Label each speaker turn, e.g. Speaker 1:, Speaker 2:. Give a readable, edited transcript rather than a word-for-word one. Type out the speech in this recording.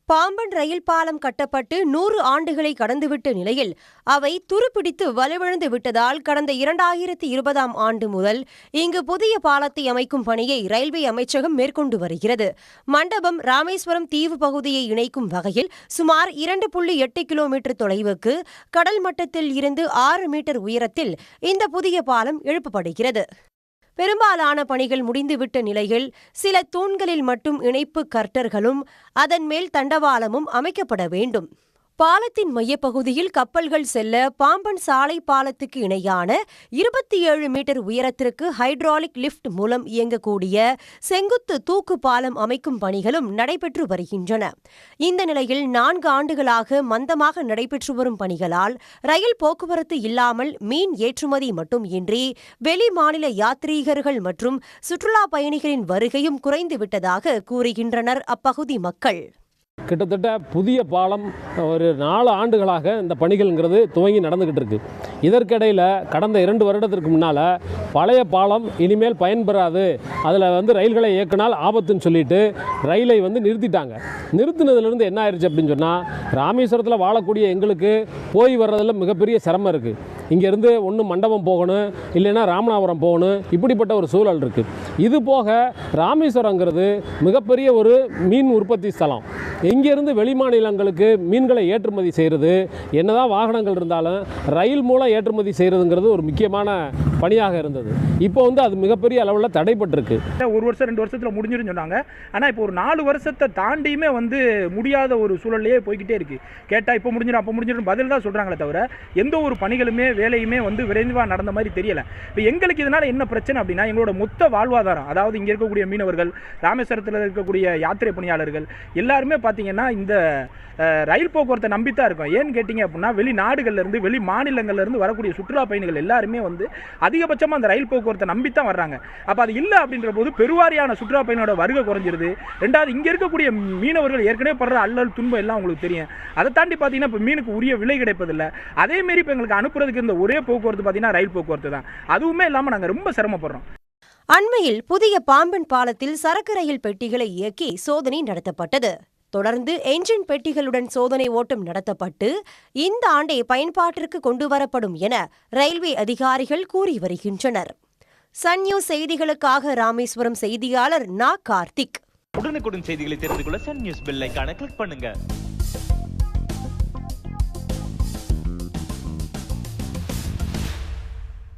Speaker 1: பாம்பன் ரயில் பாலம் கட்டப்பட்டு 100 ஆண்டுகளை கடந்துவிட்ட நிலையில் அவை துருப்பிடித்து வலுவிழந்து விட்டதால் கடந்த 2020ஆம் ஆண்டு முதல் இங்கு புதிய பாலத்தை அமைக்கும் பணியை ரயில்வே அமைச்சகம் மேற்கொண்டு வருகிறது. மண்டபம் ராமேஸ்வரம் தீவு பகுதியை இணைக்கும் வகையில் சுமார் 2.8 கிலோமீட்டர் தொலைவுக்கு கடல் மட்டத்தில் இருந்து 6 மீட்டர் உயரத்தில் இந்த புதிய பாலம் எழுப்பப்படுகிறது. பெரும்பாலான பணிகள் முடிந்துவிட்ட நிலையில் சில தூண்களில் மட்டும் இணைப்பு கர்ட்டர்களும் அதன் மேல் தண்டவாளமும் அமைக்கப்பட வேண்டும். பாலத்தின் மையப்பகுதியில் கப்பல்கள் செல்ல பாம்பன் சாலை பாலத்துக்கு இணையான 27 மீட்டர் உயரத்திற்கு ஹைட்ராலிக் லிப்ட் மூலம் இயங்கக்கூடிய செங்குத்து தூக்கு பாலம் அமைக்கும் பணிகளும் நடைபெற்று வருகின்றன. இந்த நிலையில் 4 ஆண்டுகளாக மந்தமாக நடைபெற்று வரும் பணிகளால் ரயில் போக்குவரத்து இல்லாமல் மீன் ஏற்றுமதி மட்டும் இன்றி வெளி மாநில யாத்ரீகர்கள் மற்றும் சுற்றுலா பயணிகளின் வருகையும் குறைந்துவிட்டதாக கூறுகின்றனர் அப்பகுதி மக்கள்.
Speaker 2: கிட்டத்தட்ட புதிய பாலம் ஒரு 4 ஆண்டுகளாக இந்த பணிகள்ங்கிறது துவங்கி நடந்துக்கிட்டு இருக்கு. இதற்கிடையில் கடந்த 2 வருடத்திற்கு முன்னால் பழைய பாலம் இனிமேல் பயன்பெறாது, அதில் ரயில்களை இயக்கினால் ஆபத்துன்னு சொல்லிட்டு ரயிலை நிறுத்திட்டாங்க. நிறுத்தினதுலேருந்து என்ன ஆயிடுச்சு அப்படின்னு சொன்னால், ராமேஸ்வரத்தில் வாழக்கூடிய எங்களுக்கு போய் வர்றதில் மிகப்பெரிய சிரமம் இருக்குது. இங்கேருந்து ஒன்று மண்டபம் போகணும், இல்லைன்னா ராமநாதபுரம் போகணும், இப்படிப்பட்ட ஒரு சூழல் இருக்குது. இது போக ராமேஸ்வரங்கிறது மிகப்பெரிய ஒரு மீன் உற்பத்தி ஸ்தலம். இங்கேருந்து வெளிமாநிலங்களுக்கு மீன்களை ஏற்றுமதி செய்கிறது, என்னதான் வாகனங்கள் இருந்தாலும் ரயில் மூலம் ஏற்றுமதி செய்கிறதுங்கிறது ஒரு முக்கியமான பணியாக இருந்தது. இப்போ அது மிகப்பெரிய அளவில் தடைப்பட்டிருக்கு.
Speaker 3: 1 வருஷம் 2 வருஷத்தில் முடிஞ்சிருன்னு சொன்னாங்க. ஆனால் இப்போ ஒரு 4 வருஷத்தை தாண்டியுமே முடியாத ஒரு சூழல்லையே போய்கிட்டே இருக்குது. கேட்டால் இப்போ முடிஞ்சிடும் அப்போ முடிஞ்சிடும் பதில் தான் சொல்கிறாங்களே தவிர எந்த ஒரு பணிகளுமே வேலையுமே விரைவாக நடந்த மாதிரி தெரியலை. இப்போ எங்களுக்கு இதனால் என்ன பிரச்சனை அப்படின்னா, எங்களோட மொத்த வாழ்வாதாரம், அதாவது இங்கே இருக்கக்கூடிய மீனவர்கள், ராமேஸ்வரத்தில் இருக்கக்கூடிய யாத்திரை பணியாளர்கள் எல்லாருமே பார்த்தீங்கன்னா இந்த ரயில் போக்குவரத்தை நம்பித்தான் இருக்கும். ஏன்னு கேட்டிங்க அப்படின்னா, வெளிநாடுகள்லேருந்து வெளி மாநிலங்கள்லேருந்து வரக்கூடிய சுற்றுலா பயணிகள் எல்லாருமே அதிகபட்சமாக அந்த ரயில் போக்குவரத்தை நம்பித்தான் வர்றாங்க. அப்போ அது இல்லை அப்படின்ற போது பெருவாரியான சுற்றுலா பயணியோட வருகை குறைஞ்சிருது. ரெண்டாவது, இங்கே இருக்கக்கூடிய மீனவர்கள் ஏற்கனவே படுற அல்லல் துன்பம் எல்லாம் உங்களுக்கு தெரியும். அதை தாண்டி பார்த்தீங்கன்னா இப்போ மீனுக்கு உரிய விலை கிடைப்பதில்லை. அதேமாரி இப்போ எங்களுக்கு அனுப்புறதுக்கு இந்த ஒரே போக்குவரத்து பார்த்தீங்கன்னா ரயில் போக்குவரத்து தான். அதுவுமே இல்லாமல் நாங்கள் ரொம்ப சிரமப்படுறோம்.
Speaker 1: அண்மையில் புதிய பாம்பன் பாலத்தில் சரக்கு ரயில் பெட்டிகளை இயக்கி சோதனை நடத்தப்பட்டது. தொடர்ந்து என்ஜின் பெட்டிகளுடன் சோதனை ஓட்டம் நடத்தப்பட்டு இந்த ஆண்டே பயன்பாட்டிற்கு கொண்டுவரப்படும் என ரயில்வே அதிகாரிகள் கூறி வருகின்றனர். சன் நியூஸ் செய்திகளுக்காக ராமேஸ்வரம் செய்தியாளர் நா. கார்த்திக்.
Speaker 4: உடனுக்குடன் செய்திகளை தெரிந்து கொள்ள சன் நியூஸ் பெல் ஐகானை கிளிக் பண்ணுங்க.